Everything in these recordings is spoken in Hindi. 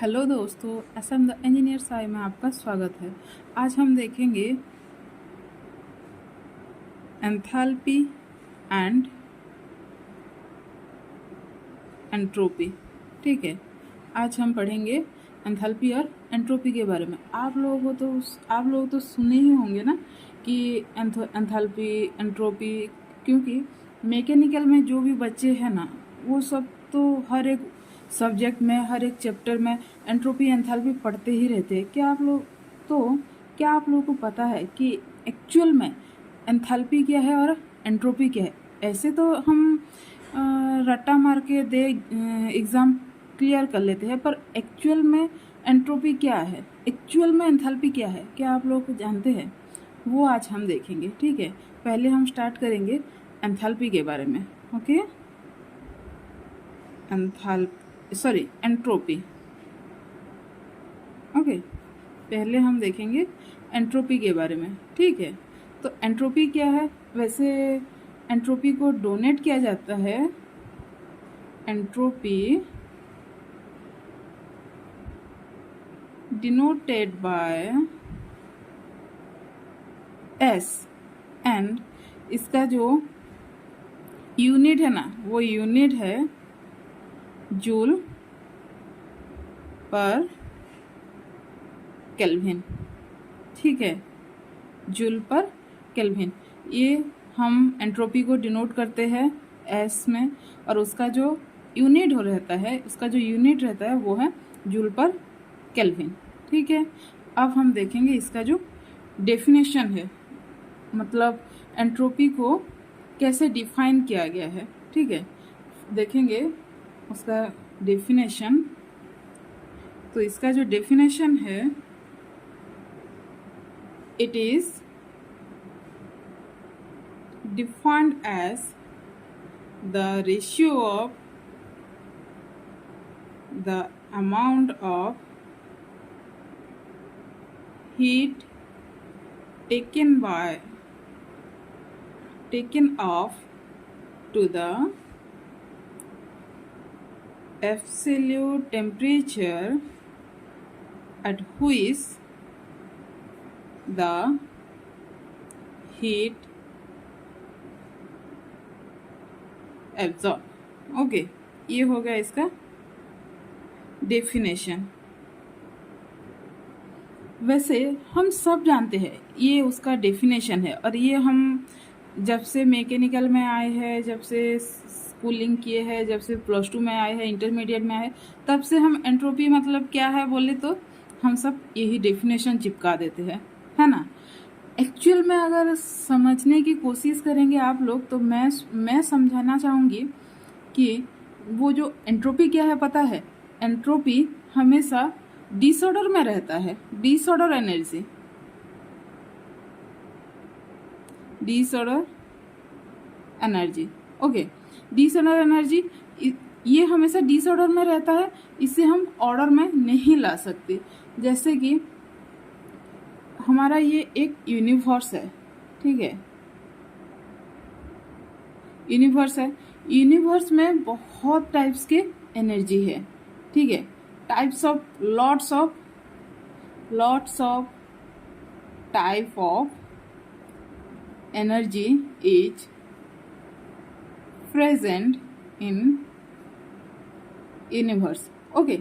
हेलो दोस्तों, असम द इंजीनियर साई में आपका स्वागत है। आज हम देखेंगे एंथैल्पी एंड एंट्रोपी। ठीक है, आज हम पढ़ेंगे एंथैल्पी और एंट्रोपी के बारे में। आप लोग तो सुने ही होंगे ना कि एंथैल्पी एंट्रोपी, क्योंकि मैकेनिकल में जो भी बच्चे हैं ना, वो सब तो हर एक सब्जेक्ट में, हर एक चैप्टर में एंट्रोपी एंथैल्पी पढ़ते ही रहते हैं। क्या आप लोगों को पता है कि एक्चुअल में एंथैल्पी क्या है और एंट्रोपी क्या है? ऐसे तो हम रट्टा मार के दे एग्ज़ाम क्लियर कर लेते हैं, पर एक्चुअल में एंट्रोपी क्या है, एक्चुअल में एंथैल्पी क्या है, क्या आप लोग जानते हैं? वो आज हम देखेंगे। ठीक है, पहले हम स्टार्ट करेंगे एंथैल्पी के बारे में। Okay, entropy. ओके, पहले हम देखेंगे एंट्रोपी के बारे में। ठीक है, तो एंट्रोपी क्या है? वैसे एंट्रोपी को डोनेट किया जाता है। Entropy denoted by S, and इसका जो यूनिट है ना, वो यूनिट है जूल पर केल्विन। ठीक है, जूल पर केल्विन। ये हम एंट्रोपी को डिनोट करते हैं एस में, और उसका जो यूनिट रहता है वो है जूल पर केल्विन। ठीक है, अब हम देखेंगे इसका जो डेफिनेशन है, मतलब एंट्रोपी को कैसे डिफाइन किया गया है। ठीक है, देखेंगे उसका डेफिनेशन। तो इसका जो डेफिनेशन है, it is defined as the ratio of the amount of heat taken off to the absolute temperature at which the heat absorbed। Okay, ये हो गया इसका डेफिनेशन। वैसे हम सब जानते हैं ये उसका डेफिनेशन है, और ये हम जब से मैकेनिकल में आए हैं, जब से स्कूलिंग किए हैं, जब से +2 में आए हैं, इंटरमीडिएट में आए, तब से हम एंट्रोपी मतलब क्या है बोले तो हम सब यही डेफिनेशन चिपका देते हैं, है ना। एक्चुअल में अगर समझने की कोशिश करेंगे आप लोग, तो मैं समझाना चाहूँगी कि वो जो एंट्रोपी क्या है पता है? एंट्रोपी हमेशा डिसऑर्डर में रहता है। Disorder energy. Okay, disorder energy ये हमेशा डिसऑर्डर में रहता है, इसे हम ऑर्डर में नहीं ला सकते। जैसे कि हमारा ये एक यूनिवर्स है। ठीक है, यूनिवर्स में बहुत टाइप्स के एनर्जी है। ठीक है, types of lots of type of energy is present in universe. Okay,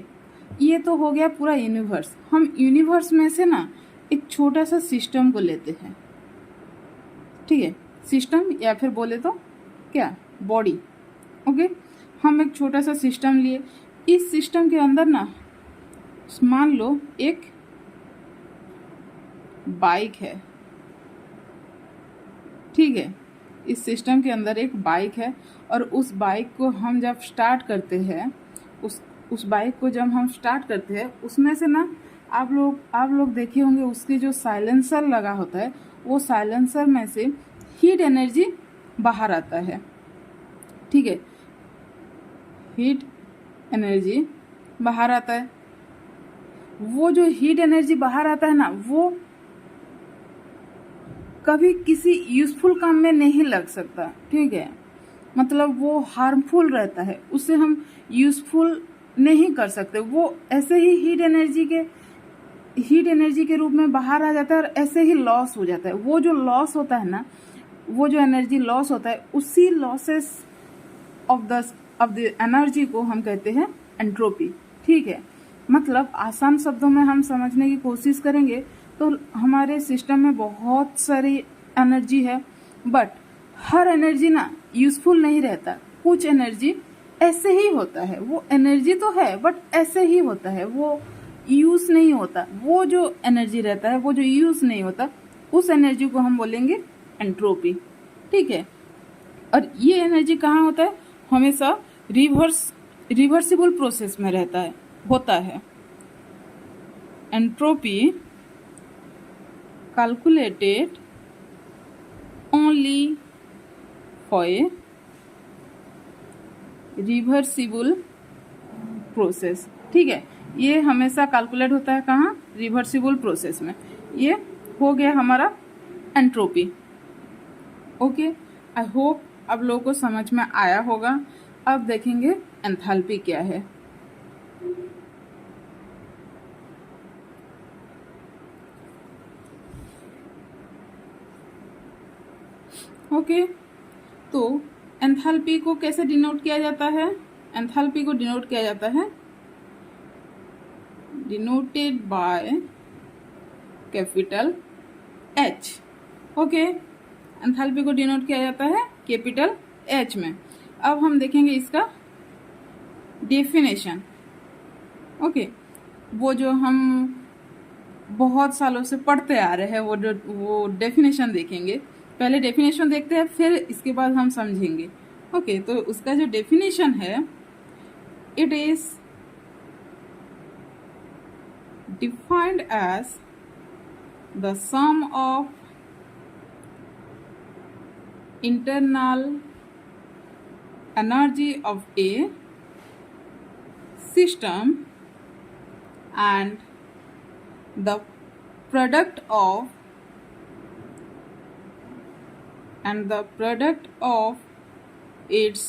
ये तो हो गया पूरा यूनिवर्स। हम यूनिवर्स में से ना एक छोटा सा सिस्टम को लेते हैं। ठीक है, सिस्टम या फिर बोले तो क्या, बॉडी। ओके, हम एक छोटा सा सिस्टम लिए। इस सिस्टम के अंदर ना मान लो एक बाइक है। ठीक है, इस सिस्टम के अंदर एक बाइक है, और उस बाइक को हम जब स्टार्ट करते हैं, उस बाइक को जब हम स्टार्ट करते हैं, उसमें से ना आप लोग देखे होंगे, उसके जो साइलेंसर लगा होता है, वो साइलेंसर में से हीट एनर्जी बाहर आता है। ठीक है, हीट एनर्जी बाहर आता है। वो जो हीट एनर्जी बाहर आता है ना, वो कभी किसी यूजफुल काम में नहीं लग सकता। ठीक है, मतलब वो हार्मफुल रहता है, उसे हम यूजफुल नहीं कर सकते, वो ऐसे ही हीट एनर्जी के रूप में बाहर आ जाता है और ऐसे ही लॉस हो जाता है। वो जो लॉस होता है ना, वो जो एनर्जी लॉस होता है, उसी लॉसेस ऑफ द एनर्जी को हम कहते हैं एंट्रोपी। ठीक है, मतलब आसान शब्दों में हम समझने की कोशिश करेंगे तो हमारे सिस्टम में बहुत सारी एनर्जी है, बट हर एनर्जी ना यूजफुल नहीं रहता। कुछ एनर्जी ऐसे ही होता है, वो एनर्जी तो है बट ऐसे ही होता है, वो यूज नहीं होता। वो जो एनर्जी रहता है, वो जो यूज नहीं होता, उस एनर्जी को हम बोलेंगे एंट्रोपी। ठीक है, और ये एनर्जी कहाँ होता है? हमेशा रिवर्सिबल प्रोसेस में होता है। Entropy calculated only for a reversible process. ठीक है, ये हमेशा कैलकुलेट होता है कहाँ? रिवर्सिबल प्रोसेस में। ये हो गया हमारा एंट्रोपी। ओके, आई होप अब लोगों को समझ में आया होगा। अब देखेंगे एंथैल्पी क्या है। ओके, तो एंथैल्पी को कैसे डिनोट किया जाता है? एंथैल्पी को डिनोट किया जाता है denoted by capital H। Okay, enthalpy को डिनोट किया जाता है कैपिटल H में। अब हम देखेंगे इसका डेफिनेशन। ओके, वो जो हम बहुत सालों से पढ़ते आ रहे हैं, वो डेफिनेशन देखेंगे। पहले डेफिनेशन देखते हैं, फिर इसके बाद हम समझेंगे। ओके, तो उसका जो डेफिनेशन है, it is defined as the sum of internal energy of a system and the product of its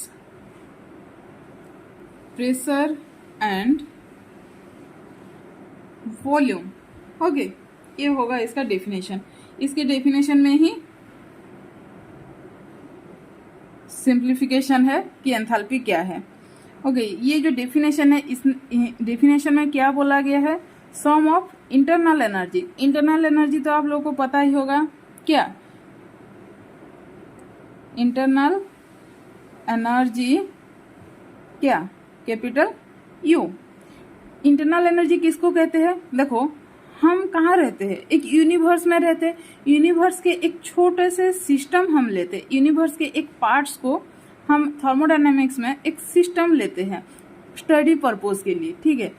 pressure and volume। Okay, ये होगा इसका डेफिनेशन। इसके डेफिनेशन में ही सिंप्लीफिकेशन है कि एंथैल्पी क्या है। ओके, ये जो डेफिनेशन है, इस डेफिनेशन में क्या बोला गया है? Sum of internal energy. Internal energy तो आप लोगों को पता ही होगा, क्या? इंटरनल एनर्जी क्या? Capital U। इंटरनल एनर्जी किसको कहते हैं? देखो, हम कहाँ रहते हैं? एक यूनिवर्स में रहते हैं। यूनिवर्स के एक छोटे से सिस्टम हम लेते हैं। यूनिवर्स के एक पार्ट्स को हम थर्मोडायनेमिक्स में एक सिस्टम लेते हैं स्टडी पर्पस के लिए। ठीक है,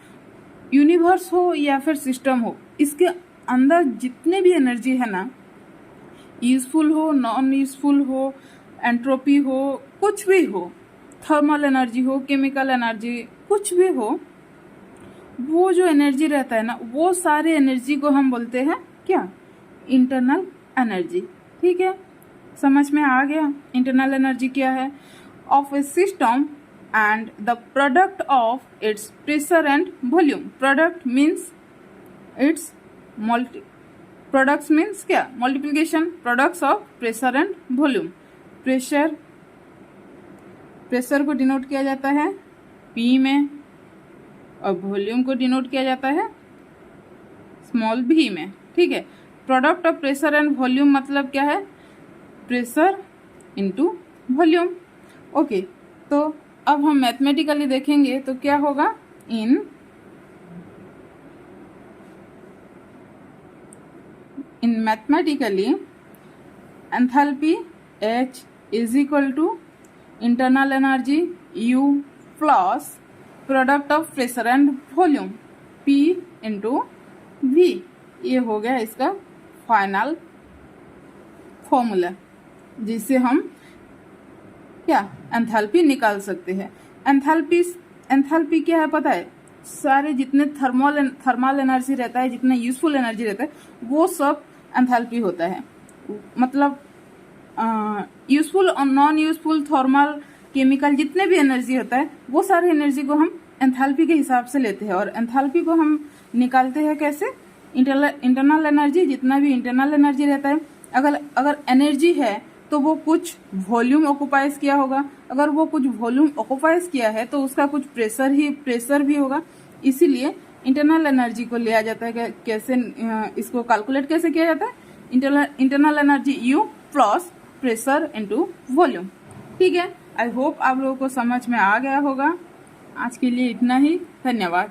यूनिवर्स हो या फिर सिस्टम हो, इसके अंदर जितने भी एनर्जी है ना, यूजफुल हो, नॉन यूजफुल हो, एंट्रोपी हो, कुछ भी हो, थर्मल एनर्जी हो, केमिकल एनर्जी, कुछ भी हो, वो जो एनर्जी रहता है ना, वो सारे एनर्जी को हम बोलते हैं क्या? Internal energy. ठीक है, समझ में आ गया इंटरनल एनर्जी क्या है? Of a system and the product of its pressure and volume. Product means its products means क्या? Multiplication, products of pressure and volume. Pressure को डिनोट किया जाता है P में, और वॉल्यूम को डिनोट किया जाता है स्मॉल v में। ठीक है, product of pressure and volume मतलब क्या है? Pressure into volume. ओके, तो अब हम मैथमेटिकली देखेंगे तो क्या होगा? In mathematically enthalpy H is equal to internal energy U plus product of pressure and volume P into V। ये हो गया इसका फाइनल फॉर्मूला, जिससे हम क्या? एंथैल्पी निकाल सकते हैं। एंथैल्पी क्या है पता है? सारे जितने थर्मल एनर्जी रहता है, जितना यूजफुल एनर्जी रहता है, वो सब एंथैल्पी होता है। मतलब यूजफुल और नॉन यूजफुल, थर्मल, केमिकल, जितने भी एनर्जी होता है, वो सारे एनर्जी को हम एंथैल्पी के हिसाब से लेते हैं, और एंथैल्पी को हम निकालते हैं कैसे, इंटरनल एनर्जी, जितना भी इंटरनल एनर्जी रहता है, अगर एनर्जी है तो वो कुछ वॉल्यूम ऑक्युपाइज किया होगा, अगर वो कुछ वॉल्यूम ऑक्युपाइज किया है तो उसका कुछ प्रेशर भी होगा। इसीलिए इंटरनल एनर्जी को लिया जाता है कैसे, इसको कैलकुलेट कैसे किया जाता है, internal energy U plus pressure into volume. ठीक है, आई होप आप लोगों को समझ में आ गया होगा। आज के लिए इतना ही, धन्यवाद।